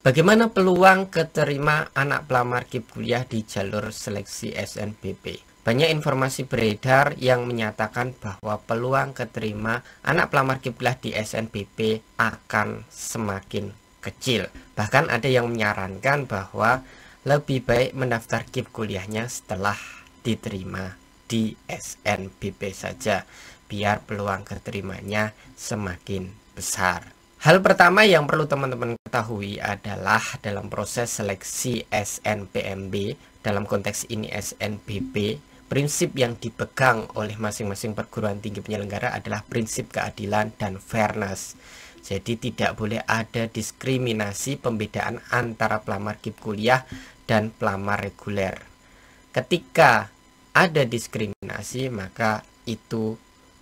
Bagaimana peluang keterima anak pelamar KIP kuliah di jalur seleksi SNBP? Banyak informasi beredar yang menyatakan bahwa peluang keterima anak pelamar KIP kuliah di SNBP akan semakin kecil. Bahkan ada yang menyarankan bahwa lebih baik mendaftar KIP kuliahnya setelah diterima di SNBP saja, biar peluang keterimanya semakin besar. Hal pertama yang perlu teman-teman ketahui adalah dalam proses seleksi SNPMB, dalam konteks ini SNBP, prinsip yang dipegang oleh masing-masing perguruan tinggi penyelenggara adalah prinsip keadilan dan fairness. Jadi tidak boleh ada diskriminasi pembedaan antara pelamar KIP kuliah dan pelamar reguler. Ketika ada diskriminasi, maka itu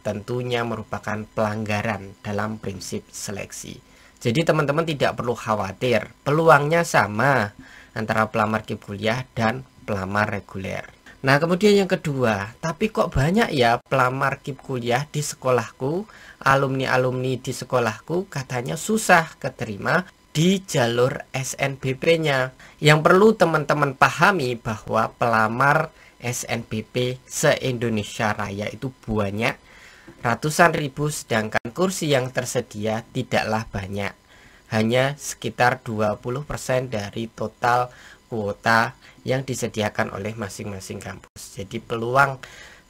tentunya merupakan pelanggaran dalam prinsip seleksi. Jadi teman-teman tidak perlu khawatir, peluangnya sama antara pelamar KIP kuliah dan pelamar reguler. Nah, kemudian yang kedua, tapi kok banyak ya pelamar KIP kuliah di sekolahku, alumni-alumni di sekolahku katanya susah keterima di jalur SNBP-nya. Yang perlu teman-teman pahami bahwa pelamar SNBP se-Indonesia Raya itu banyak, ratusan ribu, sedangkan kursi yang tersedia tidaklah banyak, hanya sekitar 20% dari total kuota yang disediakan oleh masing-masing kampus. Jadi peluang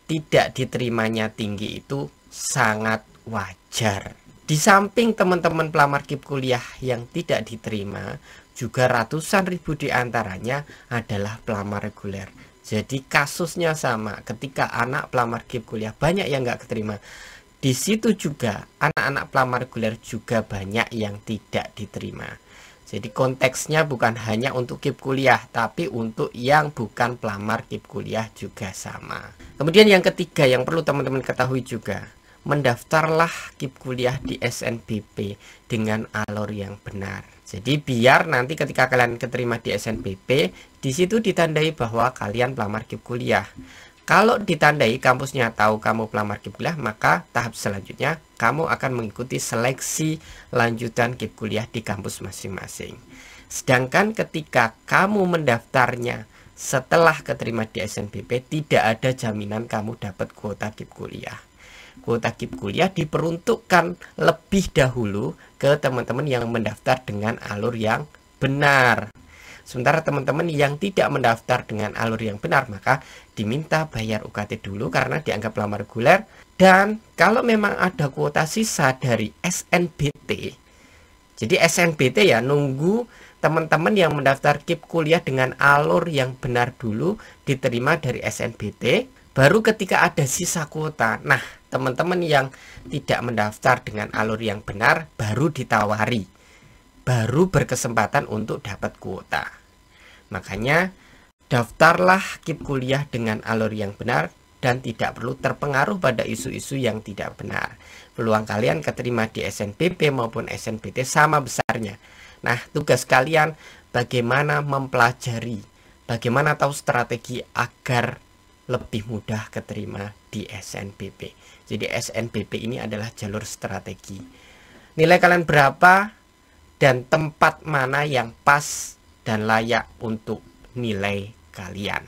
tidak diterimanya tinggi itu sangat wajar. Di samping teman-teman pelamar KIP kuliah yang tidak diterima, juga ratusan ribu diantaranya adalah pelamar reguler. Jadi kasusnya sama, ketika anak pelamar KIP kuliah banyak yang nggak keterima, di situ juga anak-anak pelamar reguler juga banyak yang tidak diterima. Jadi konteksnya bukan hanya untuk KIP kuliah, tapi untuk yang bukan pelamar KIP kuliah juga sama. Kemudian yang ketiga yang perlu teman-teman ketahui juga, mendaftarlah KIP kuliah di SNBP dengan alur yang benar. Jadi biar nanti ketika kalian keterima di SNBP, di situ ditandai bahwa kalian pelamar KIP kuliah. Kalau ditandai kampusnya tahu kamu pelamar KIP kuliah, maka tahap selanjutnya kamu akan mengikuti seleksi lanjutan KIP kuliah di kampus masing-masing. Sedangkan ketika kamu mendaftarnya setelah keterima di SNBP, tidak ada jaminan kamu dapat kuota KIP kuliah. Kuota KIP kuliah diperuntukkan lebih dahulu ke teman-teman yang mendaftar dengan alur yang benar. Sementara teman-teman yang tidak mendaftar dengan alur yang benar, maka diminta bayar UKT dulu karena dianggap pelamar reguler. Dan kalau memang ada kuota sisa dari SNBT, jadi SNBT ya nunggu teman-teman yang mendaftar KIP kuliah dengan alur yang benar dulu diterima dari SNBT. Baru ketika ada sisa kuota, nah teman-teman yang tidak mendaftar dengan alur yang benar baru ditawari, baru berkesempatan untuk dapat kuota. Makanya daftarlah KIP kuliah dengan alur yang benar dan tidak perlu terpengaruh pada isu-isu yang tidak benar. Peluang kalian keterima di SNBP maupun SNBT sama besarnya. Nah, tugas kalian bagaimana mempelajari, bagaimana tahu strategi agar lebih mudah keterima di SNBP. Jadi SNBP ini adalah jalur strategi. Nilai kalian berapa dan tempat mana yang pas dan layak untuk nilai kalian.